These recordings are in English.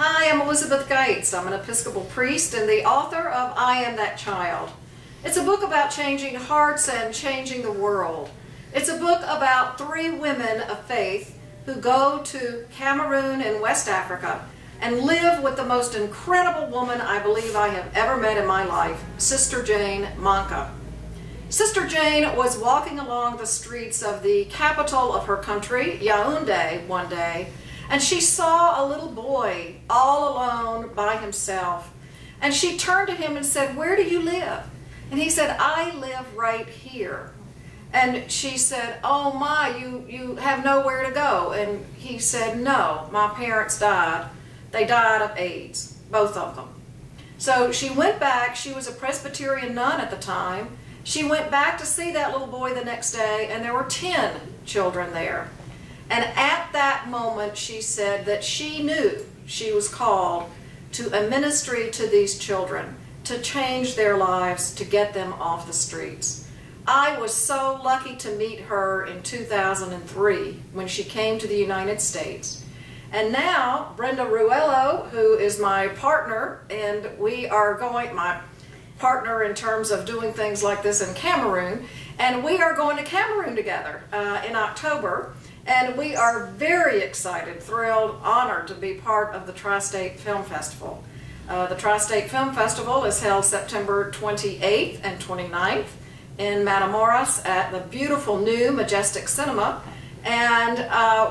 Hi, I'm Elizabeth Gates. I'm an Episcopal priest and the author of I Am That Child. It's a book about changing hearts and changing the world. It's a book about three women of faith who go to Cameroon in West Africa and live with the most incredible woman I believe I have ever met in my life, Sister Jane Manka. Sister Jane was walking along the streets of the capital of her country, Yaoundé, one day, and she saw a little boy all alone by himself. And she turned to him and said, "Where do you live?" And he said, "I live right here." And she said, "Oh my, you have nowhere to go." And he said, "No, my parents died. They died of AIDS, both of them." So she went back. She was a Presbyterian nun at the time. She went back to see that little boy the next day, and there were 10 children there. And at that moment, she said that she knew she was called to a ministry to these children, to change their lives, to get them off the streets. I was so lucky to meet her in 2003 when she came to the United States. And now, Brenda Ruello, who is my partner, and my partner in terms of doing things like this in Cameroon, and we are going to Cameroon together in October. And we are very excited, thrilled, honored to be part of the Tri-State Film Festival. The Tri-State Film Festival is held September 28th and 29th in Matamoros at the beautiful new Majestic Cinema. And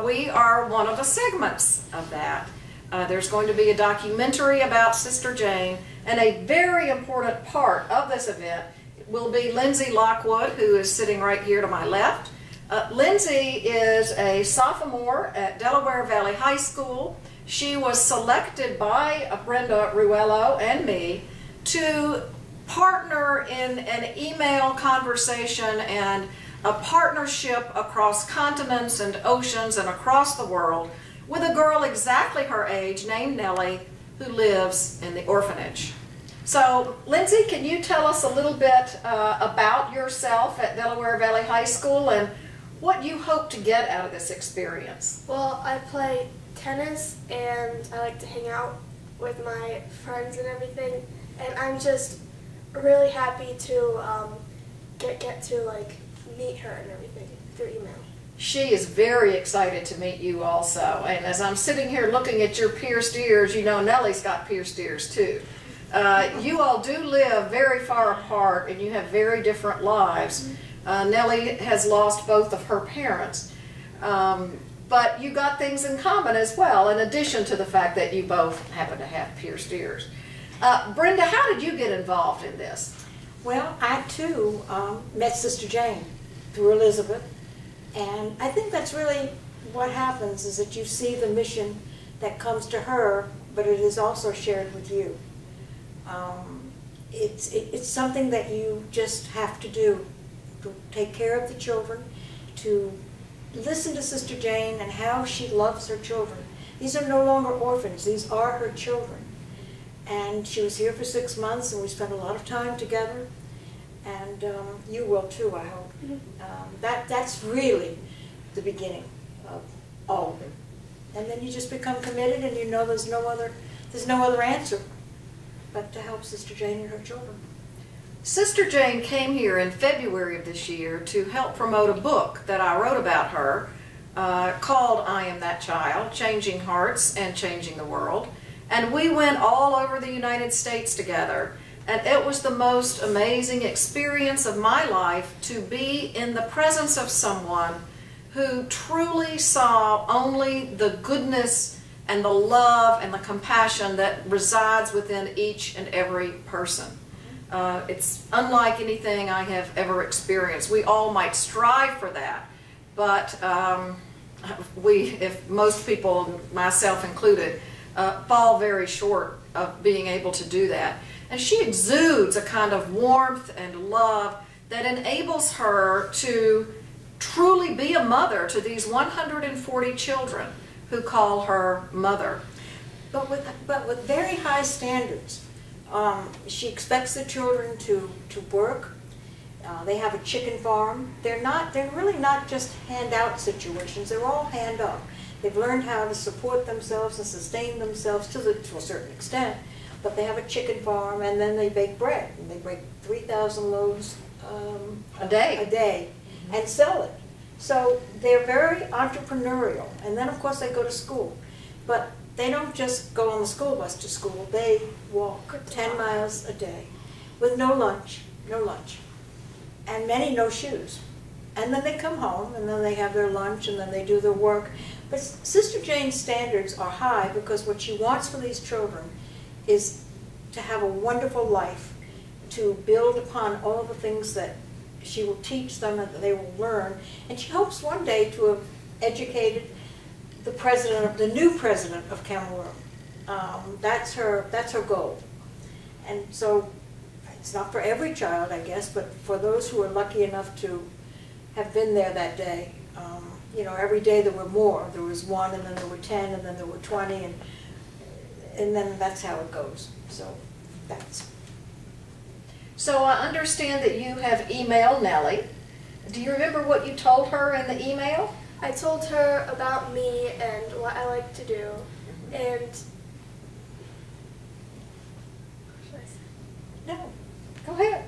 we are one of the segments of that. There's going to be a documentary about Sister Jane, and a very important part of this event will be Lindsay Lockwood, who is sitting right here to my left. Lindsay is a sophomore at Delaware Valley High School. She was selected by Brenda Ruello and me to partner in an email conversation and a partnership across continents and oceans and across the world with a girl exactly her age named Nellie who lives in the orphanage. So, Lindsay, can you tell us a little bit about yourself at Delaware Valley High School and what you hope to get out of this experience? Well, I play tennis and I like to hang out with my friends and everything, and I'm just really happy to get to meet her and everything through email. She is very excited to meet you also, and as I'm sitting here looking at your pierced ears, you know Nellie's got pierced ears too. You all do live very far apart and you have very different lives. Nellie has lost both of her parents, but you got things in common as well, in addition to the fact that you both happen to have pierced ears. Brenda, how did you get involved in this? Well, I too met Sister Jane through Elizabeth, and I think that's really what happens, is that you see the mission that comes to her, but it is also shared with you. It's something that you just have to do, to take care of the children, to listen to Sister Jane and how she loves her children. These are no longer orphans, these are her children. And she was here for 6 months and we spent a lot of time together, and you will too, I hope. That's really the beginning of all of it. And then you just become committed and you know there's no other answer but to help Sister Jane and her children. Sister Jane came here in February of this year to help promote a book that I wrote about her called I Am That Child, Changing Hearts and Changing the World. And we went all over the United States together, and it was the most amazing experience of my life to be in the presence of someone who truly saw only the goodness and the love and the compassion that resides within each and every person. It's unlike anything I have ever experienced. We all might strive for that, but if most people, myself included, fall very short of being able to do that. And she exudes a kind of warmth and love that enables her to truly be a mother to these 140 children who call her mother. But with very high standards. She expects the children to work. They have a chicken farm. They're really not just handout situations. They're all hand up. They've learned how to support themselves and sustain themselves to a certain extent. But they have a chicken farm, and then they bake bread. And they bake 3,000 loaves a day, and sell it. So they're very entrepreneurial. And then, of course, they go to school. But they don't just go on the school bus to school. They walk 10 miles a day with no lunch, and many no shoes. And then they come home, and then they have their lunch, and then they do their work. But Sister Jane's standards are high because what she wants for these children is to have a wonderful life, to build upon all the things that she will teach them and that they will learn. And she hopes one day to have educated the new president of Cameroon. That's her goal. And so it's not for every child, I guess, but for those who are lucky enough to have been there that day. You know, every day there were more. There was 1, and then there were 10, and then there were 20, and then that's how it goes. So that's. So I understand that you have emailed Nellie. Do you remember what you told her in the email? I told her about me and what I like to do, and No, Go ahead.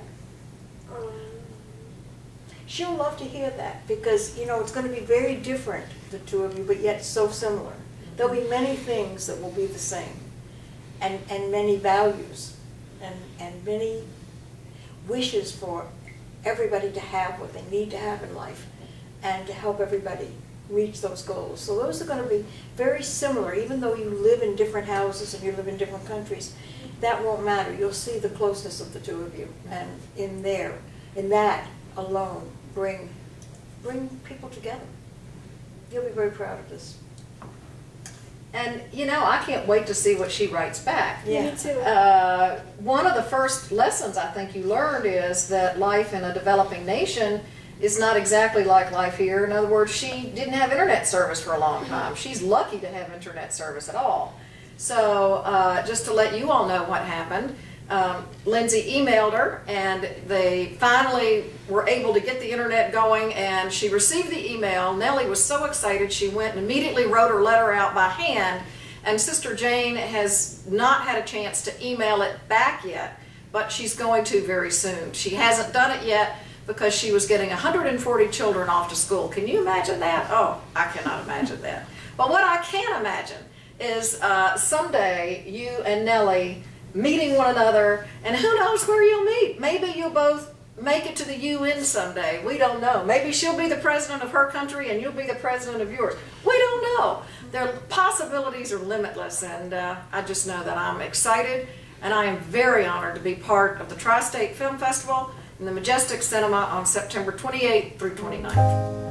she'll love to hear that because, you know, it's going to be very different, the two of you, but yet so similar. There'll be many things that will be the same, and many values, and many wishes for everybody to have what they need to have in life, and to help everybody reach those goals. So those are going to be very similar, even though you live in different houses and you live in different countries. That won't matter. You'll see the closeness of the two of you, and in that alone, bring people together. You'll be very proud of this. And, you know, I can't wait to see what she writes back. Yeah. Me too. One of the first lessons I think you learned is that life in a developing nation is not exactly like life here. In other words, she didn't have internet service for a long time. She's lucky to have internet service at all. So just to let you all know what happened, Lindsay emailed her, and they finally were able to get the internet going, and she received the email. Nellie was so excited she went and immediately wrote her letter out by hand, and Sister Jane has not had a chance to email it back yet, but she's going to very soon. She hasn't done it yet because she was getting 140 children off to school. Can you imagine that? Oh, I cannot imagine that. But what I can imagine is someday you and Nellie meeting one another, and who knows where you'll meet. Maybe you'll both make it to the UN someday. We don't know. Maybe she'll be the president of her country and you'll be the president of yours. We don't know. The possibilities are limitless, and I just know that I'm excited, and I am very honored to be part of the Tri-State Film Festival in the Majestic Cinema on September 28th through 29th.